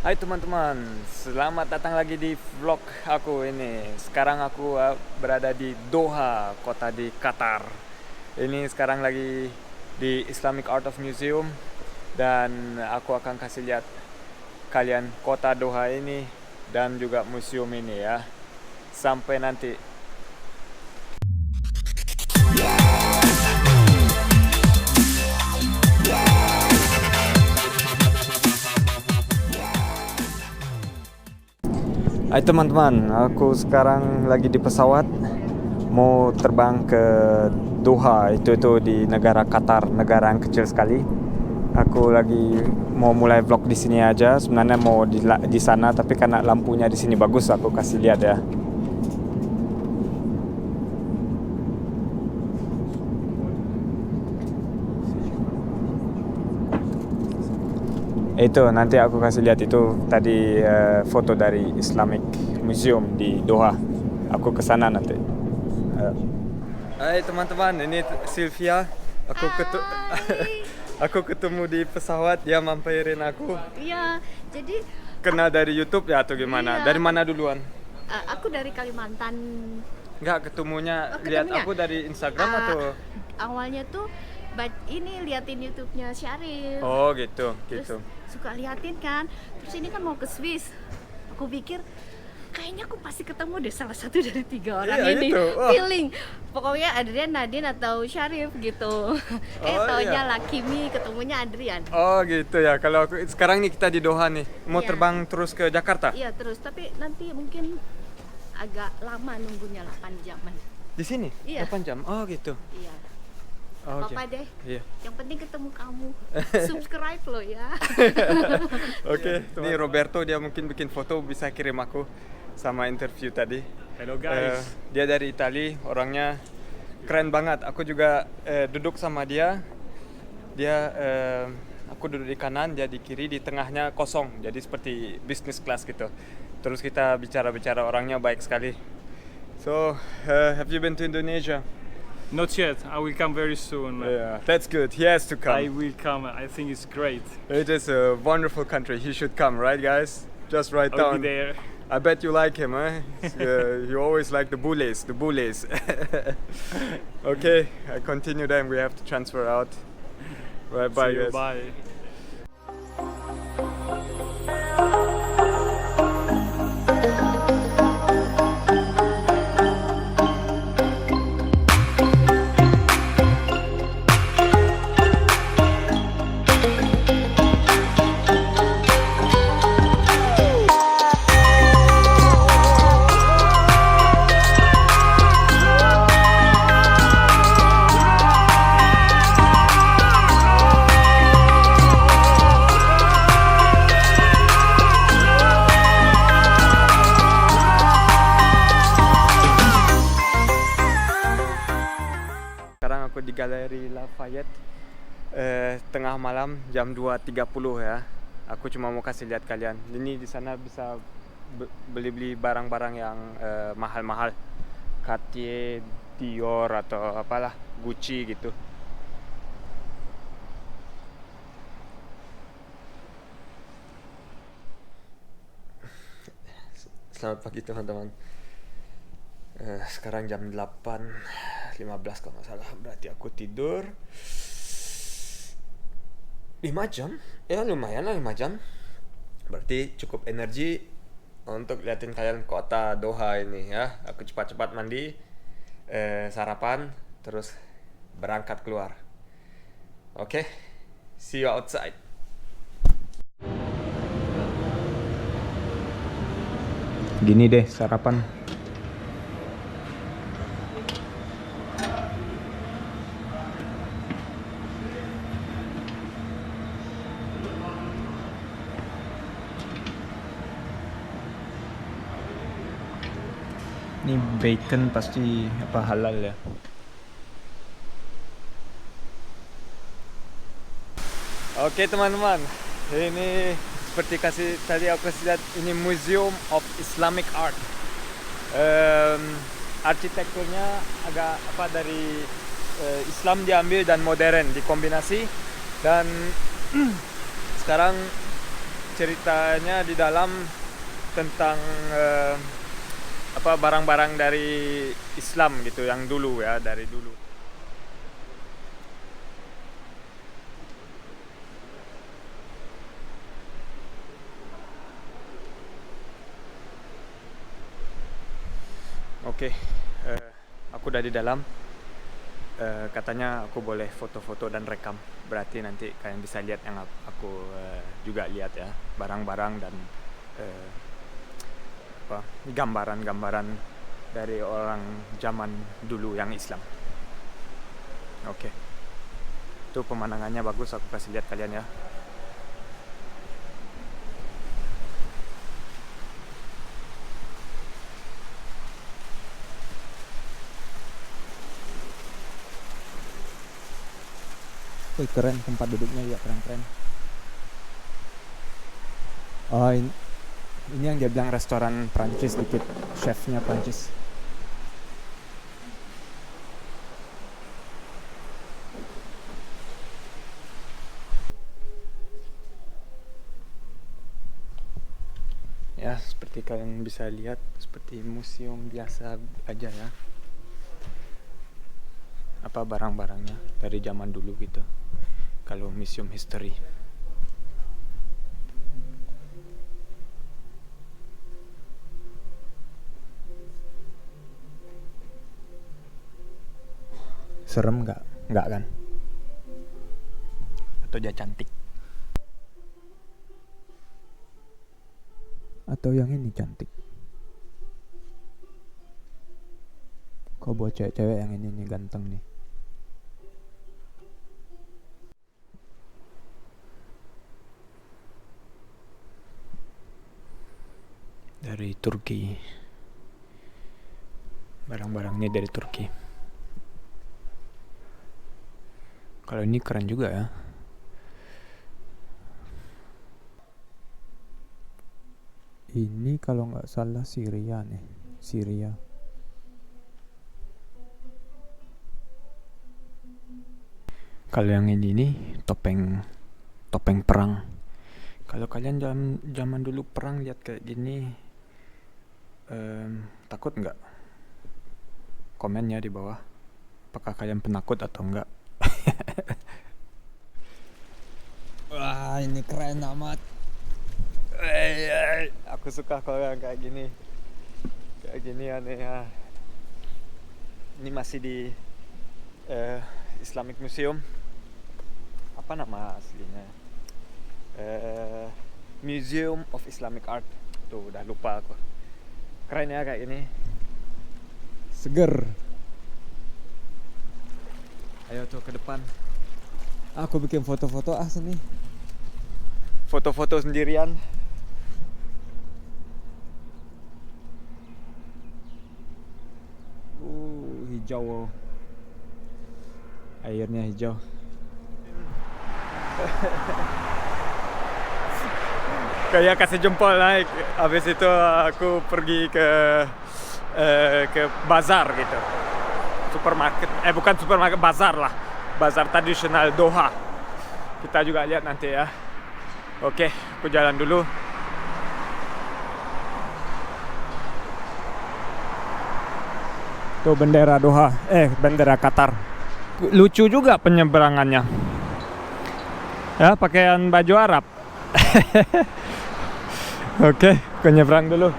Hai teman-teman, selamat datang lagi di vlog aku ini. Sekarang aku berada di Doha, kota di Qatar. Ini sekarang lagi di Islamic Art of Museum dan aku akan kasih lihat kalian kota Doha ini dan juga museum ini ya. Sampai nanti. Hai teman-teman, aku sekarang lagi di pesawat mau terbang ke Doha, itu di negara Qatar, negara yang kecil sekali. Aku lagi mau mulai vlog di sini aja. Sebenarnya mau di sana, tapi karena lampunya di sini bagus, aku kasih lihat ya. Itu nanti aku kasih lihat itu tadi foto dari Islamic Museum di Doha. Aku ke sana nanti. Hai teman-teman, ini Sylvia. Aku aku ketemu di pesawat, dia mampirin aku. Iya, jadi Kenal dari YouTube ya atau gimana? Iya. Dari mana duluan? aku dari Kalimantan. Enggak, ketemunya Oh, lihat ketemunya? aku dari Instagram Ah, atau? Awalnya tuh ini liatin YouTube-nya Syarif. Oh gitu, Terus gitu. suka liatin kan. Terus ini kan mau ke Swiss. Aku pikir kayaknya aku pasti ketemu deh salah satu dari 3 orang Iya, ini. itu. Wah. Feeling. Pokoknya Adrian, Nadine atau Syarif gitu. Taunya iya. Lakimi, ketemunya Adrian. Oh gitu ya. Kalau aku sekarang nih kita di Doha nih. Mau Iya. terbang terus ke Jakarta? Iya, terus tapi nanti mungkin agak lama nunggunya 8 jaman. Di sini? Iya. 8 jam. Oh gitu. Iya. Oh, Apa oke. deh. Iya. Yang penting ketemu kamu. Subscribe lo ya. Oke, ini Roberto, dia mungkin bikin foto, bisa kirim aku sama interview tadi. Hello guys. Dia dari Itali, orangnya keren banget. Aku juga duduk sama dia. Aku duduk di kanan, dia di kiri, di tengahnya kosong. Jadi seperti business class gitu. Terus kita bicara-bicara, orangnya baik sekali. So, have you been to Indonesia? Not yet. I will come very soon. Yeah, that's good. He has to I come. will come. I think it's great. It is a wonderful country. He should come, right, guys? Just write I'll down. be there. I bet you like him, eh? You always like the bullies, Okay, I continue then. We have to transfer out. Right, bye, See you. guys. Bye. Sekarang aku di Galeri Lafayette, tengah malam jam 2.30 ya. Aku cuma mau kasih lihat kalian. Ini di sana bisa beli-beli barang-barang yang mahal-mahal. Cartier, Dior atau apalah, Gucci gitu. Selamat pagi teman-teman. Sekarang jam 8.15 kalau nggak salah. Berarti aku tidur 5 jam. Ya lumayan lah 5 jam. Berarti cukup energi untuk liatin kalian kota Doha ini ya. Aku cepat-cepat mandi, sarapan, terus berangkat keluar. Oke, see you outside. Gini deh sarapan. Ini bacon pasti apa halal ya. Oke teman-teman, ini seperti tadi aku kasih lihat, ini Museum of Islamic Art. Arsitekturnya agak apa dari Islam diambil dan modern dikombinasi, dan sekarang ceritanya di dalam tentang barang-barang dari Islam gitu, yang dulu ya, dari dulu. Oke, aku udah di dalam. Katanya aku boleh foto-foto dan rekam. Berarti nanti kalian bisa lihat yang aku juga lihat ya, barang-barang dan gambaran-gambaran dari orang zaman dulu yang Islam. Oke. Itu pemandangannya bagus, aku kasih lihat kalian ya. Wih, keren tempat duduknya ya, keren-keren. Oh, ini yang dia bilang restoran Prancis dikit, chefnya Prancis. Ya, seperti kalian bisa lihat, seperti museum biasa aja ya. Apa barang-barangnya dari zaman dulu gitu. Kalau museum history. Serem nggak? Nggak kan? Atau dia cantik? Atau yang ini cantik? Kok buat cewek-cewek yang ini nih ganteng nih? Dari Turki. Barang-barangnya dari Turki. Kalau ini keren juga ya. Ini kalau nggak salah Syria nih, Syria. Kalau yang ini nih topeng perang. Kalau kalian zaman dulu perang lihat kayak gini, takut nggak? Komen ya di bawah. Apakah kalian penakut atau enggak? Wah, ini keren amat. Aku suka kalau yang kayak gini. Kayak gini aneh ya. Ini masih di Islamic Museum. Apa nama aslinya? Museum of Islamic Art. Tuh udah lupa aku. Keren ya kayak gini. Seger. Ayo tuh ke depan. Aku bikin foto-foto sini. Foto-foto sendirian. Hijau. Airnya hijau. Kayak kasih jempol naik. Habis itu aku pergi ke bazar gitu. Supermarket. Bukan supermarket, bazar lah. Bazar tradisional Doha. Kita juga lihat nanti ya. Oke, aku jalan dulu. Tuh bendera Doha, bendera Qatar. Lucu juga penyeberangannya. Ya, pakaian baju Arab. Oke, aku nyebrang dulu.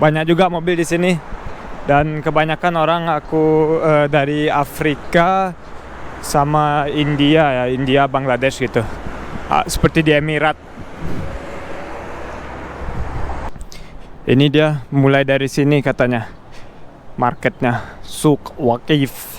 Banyak juga mobil di sini. Dan kebanyakan orang dari Afrika sama India ya, India, Bangladesh gitu. Seperti di Emirat. Ini dia mulai dari sini katanya. Marketnya Souk Waqif.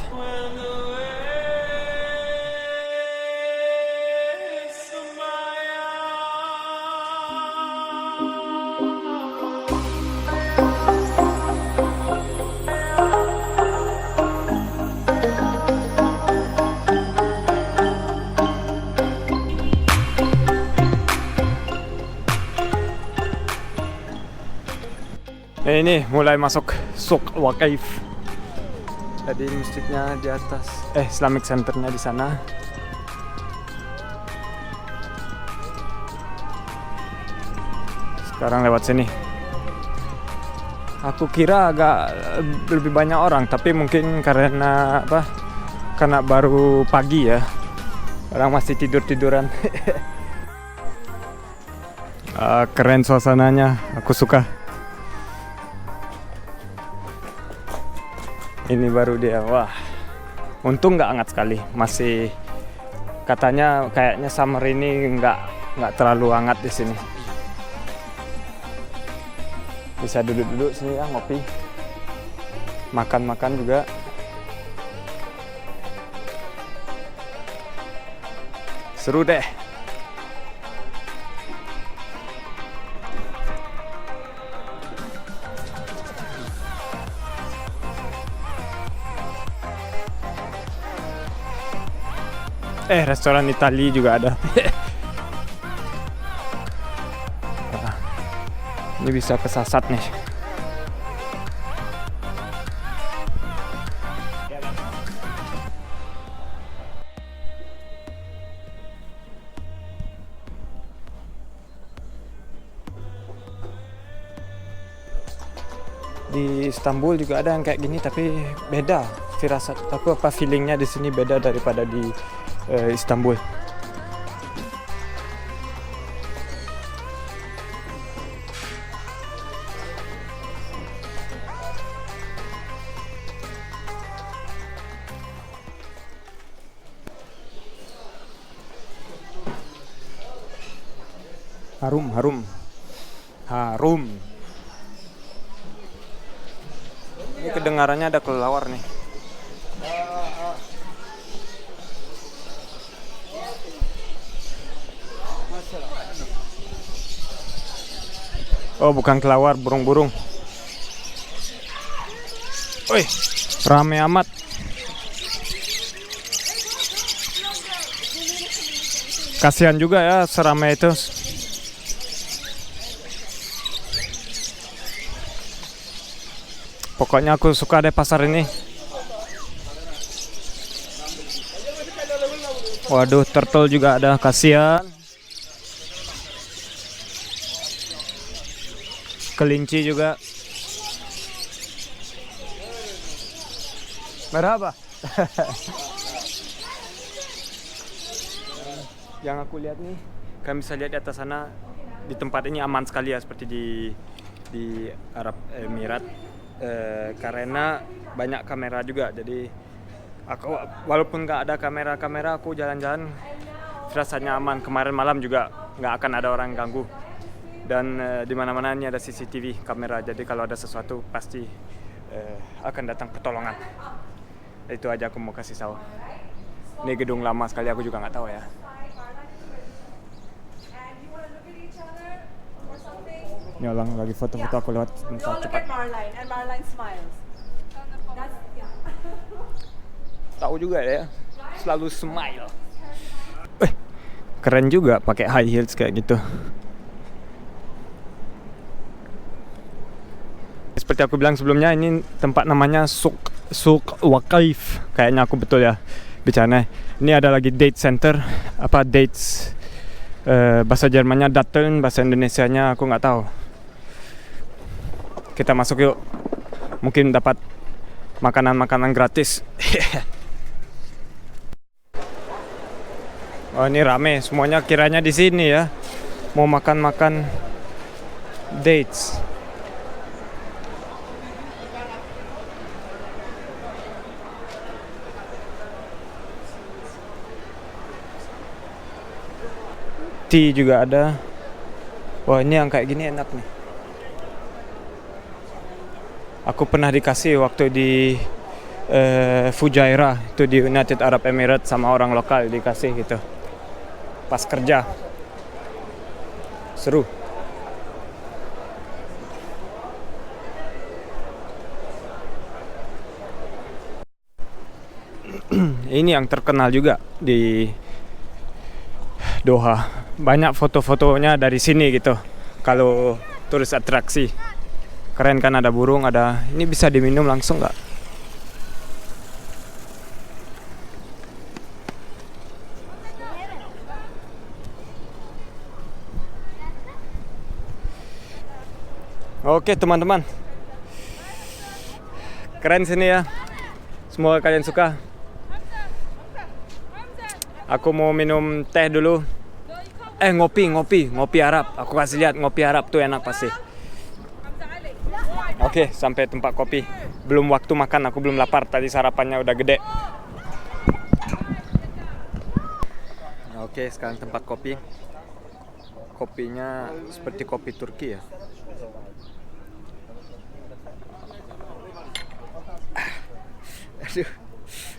Ini mulai masuk Souk Waqif. Jadi masjidnya di atas, Islamic Centernya di sana. Sekarang lewat sini. Aku kira agak lebih banyak orang, tapi mungkin karena apa? Karena baru pagi ya. Orang masih tidur-tiduran. Keren suasananya, aku suka. Ini baru dia, wah. Untung nggak hangat sekali, masih katanya kayaknya summer ini nggak terlalu hangat di sini. Bisa duduk-duduk sini ya, ngopi, makan-makan juga. Seru deh. Restoran Italia juga ada. Ini bisa kesasat nih. Di Istanbul juga ada yang kayak gini, tapi beda. Firasat aku apa feelingnya di sini beda daripada di Istanbul. Harum. Ini kedengarannya ada kelelawar nih. Oh, bukan kelelawar, burung-burung. Wih, rame amat. Kasihan juga ya seramai itu. Pokoknya aku suka deh pasar ini. Waduh, turtle juga ada, kasihan. Kelinci juga. Merhaba. Yang aku lihat nih, kalian bisa lihat di atas sana, di tempat ini aman sekali ya, seperti di Arab Emirat. Karena banyak kamera juga, jadi aku walaupun nggak ada kamera aku jalan-jalan rasanya aman. Kemarin malam juga nggak akan ada orang ganggu, dan di mana-mana ini ada CCTV kamera, jadi kalau ada sesuatu pasti akan datang pertolongan. Itu aja aku mau kasih tahu. Ini gedung lama sekali, aku juga nggak tahu ya. Ini orang lagi foto-foto, aku lewat sebentar cepat. Marline and Marline smiles. That's Tahu juga ya, selalu smile. Keren juga pakai high heels kayak gitu. Seperti aku bilang sebelumnya, ini tempat namanya Souk Waqif. Kayaknya aku betul ya bicaranya. Ini ada lagi date center, apa dates, bahasa Jermannya Datteln, bahasa Indonesianya aku nggak tahu. Kita masuk yuk, mungkin dapat makanan-makanan gratis. Oh, ini rame, semuanya kiranya di sini ya, mau makan-makan dates. Tea juga ada. Wah, ini yang kayak gini enak nih. Aku pernah dikasih waktu di Fujairah, itu di United Arab Emirates, sama orang lokal dikasih gitu pas kerja. Seru. Ini yang terkenal juga di Doha. Banyak foto-fotonya dari sini gitu. Kalau turis atraksi. Keren kan, ada burung, ada. Ini bisa diminum langsung nggak? Oke teman-teman, keren sini ya. Semoga kalian suka. Aku mau minum teh dulu. Ngopi Arab. Aku kasih lihat ngopi Arab tuh enak pasti. Oke, sampai tempat kopi. Belum waktu makan, aku belum lapar. Tadi sarapannya udah gede. Oke, sekarang tempat kopi. Kopinya seperti kopi Turki ya.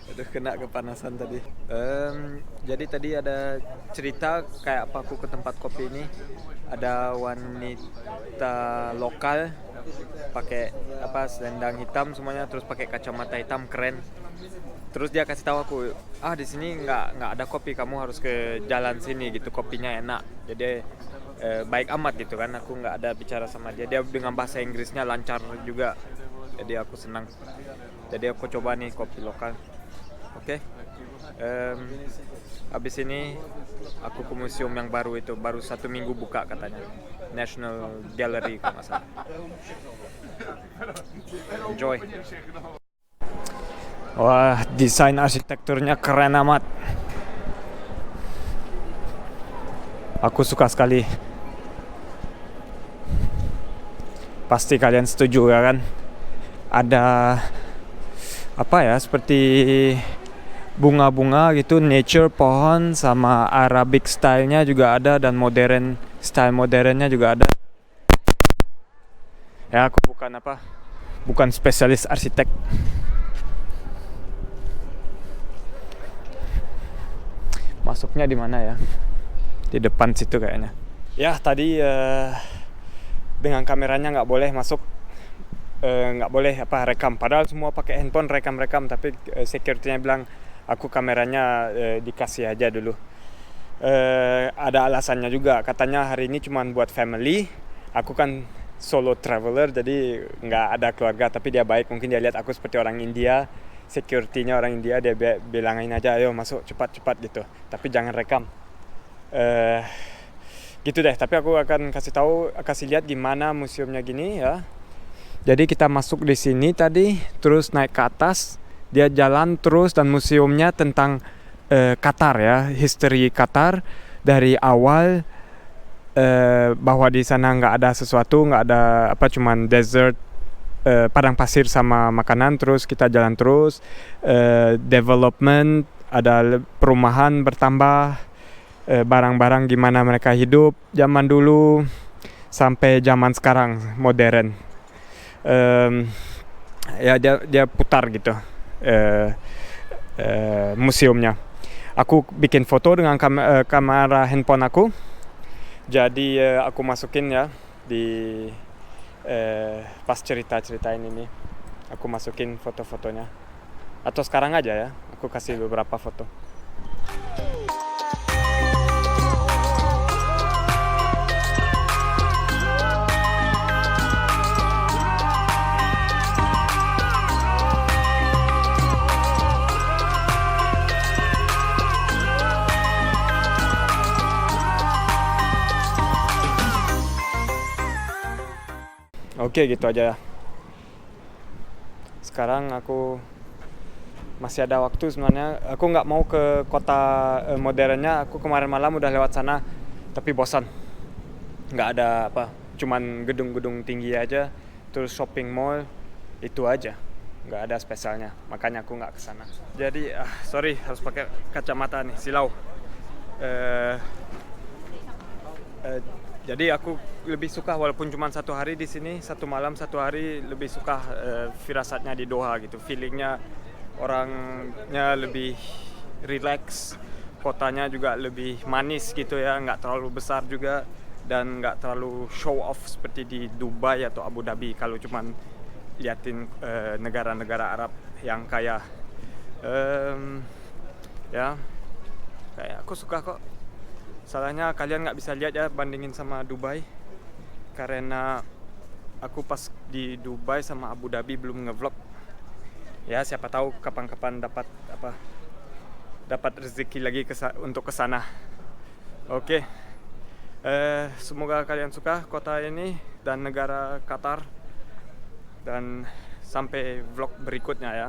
Aduh, kena kepanasan tadi. Jadi tadi ada cerita kayak apa aku ke tempat kopi ini. Ada wanita lokal pakai selendang hitam semuanya, terus pakai kacamata hitam, keren. Terus dia kasih tahu aku, di sini nggak ada kopi, kamu harus ke jalan sini gitu, kopinya enak. Jadi baik amat gitu kan. Aku nggak ada bicara sama dia. Dia dengan bahasa Inggrisnya lancar juga. Jadi aku senang. Jadi aku coba nih kopi lokal. Oke. Habis ini aku ke museum yang baru itu, baru 1 minggu buka katanya, National Gallery kalau nggak salah. Enjoy. Wah, desain arsitekturnya keren amat. Aku suka sekali. Pasti kalian setuju ya kan? Ada seperti bunga-bunga gitu, nature, pohon, sama Arabic style-nya juga ada, dan style modernnya juga ada. Ya, aku bukan spesialis arsitek. Masuknya di mana ya? Di depan situ kayaknya. Ya, tadi dengan kameranya nggak boleh masuk. Nggak boleh rekam. Padahal semua pakai handphone rekam, tapi security-nya bilang aku kameranya dikasih aja dulu. Ada alasannya juga, katanya hari ini cuma buat family. Aku kan solo traveler, jadi nggak ada keluarga, tapi dia baik, mungkin dia lihat aku seperti orang India, security-nya orang India, dia bilangin aja ayo masuk cepat gitu, tapi jangan rekam. Gitu deh. Tapi aku akan kasih lihat gimana museumnya gini ya. Jadi kita masuk di sini tadi, terus naik ke atas, dia jalan terus, dan museumnya tentang Qatar ya, history Qatar dari awal, bahwa di sana nggak ada sesuatu, nggak ada cuman desert, padang pasir sama makanan. Terus kita jalan terus, development, ada perumahan bertambah, barang-barang gimana mereka hidup zaman dulu sampai zaman sekarang modern. Ya dia putar gitu museumnya. Aku bikin foto dengan kamera handphone aku. Jadi aku masukin ya di pas cerita-ceritain ini. Aku masukin foto-fotonya. Atau sekarang aja ya, aku kasih beberapa foto. Oke, gitu aja ya. Sekarang aku masih ada waktu sebenarnya. Aku nggak mau ke kota modernnya. Aku kemarin malam udah lewat sana, tapi bosan. Nggak ada cuman gedung-gedung tinggi aja, terus shopping mall, itu aja. Nggak ada spesialnya, makanya aku nggak kesana. Jadi sorry, harus pakai kacamata nih, silau. Jadi aku lebih suka, walaupun cuma 1 hari di sini, 1 malam 1 hari, lebih suka firasatnya di Doha gitu. Feelingnya, orangnya lebih relax, kotanya juga lebih manis gitu ya, nggak terlalu besar juga, dan nggak terlalu show off seperti di Dubai atau Abu Dhabi. Kalau cuma liatin negara-negara Arab yang kaya, ya kayak aku suka kok. Salahnya kalian nggak bisa lihat ya, bandingin sama Dubai, karena aku pas di Dubai sama Abu Dhabi belum ngevlog. Ya siapa tahu kapan-kapan dapat rezeki lagi untuk kesana. Oke. Semoga kalian suka kota ini, dan negara Qatar. Dan sampai vlog berikutnya ya.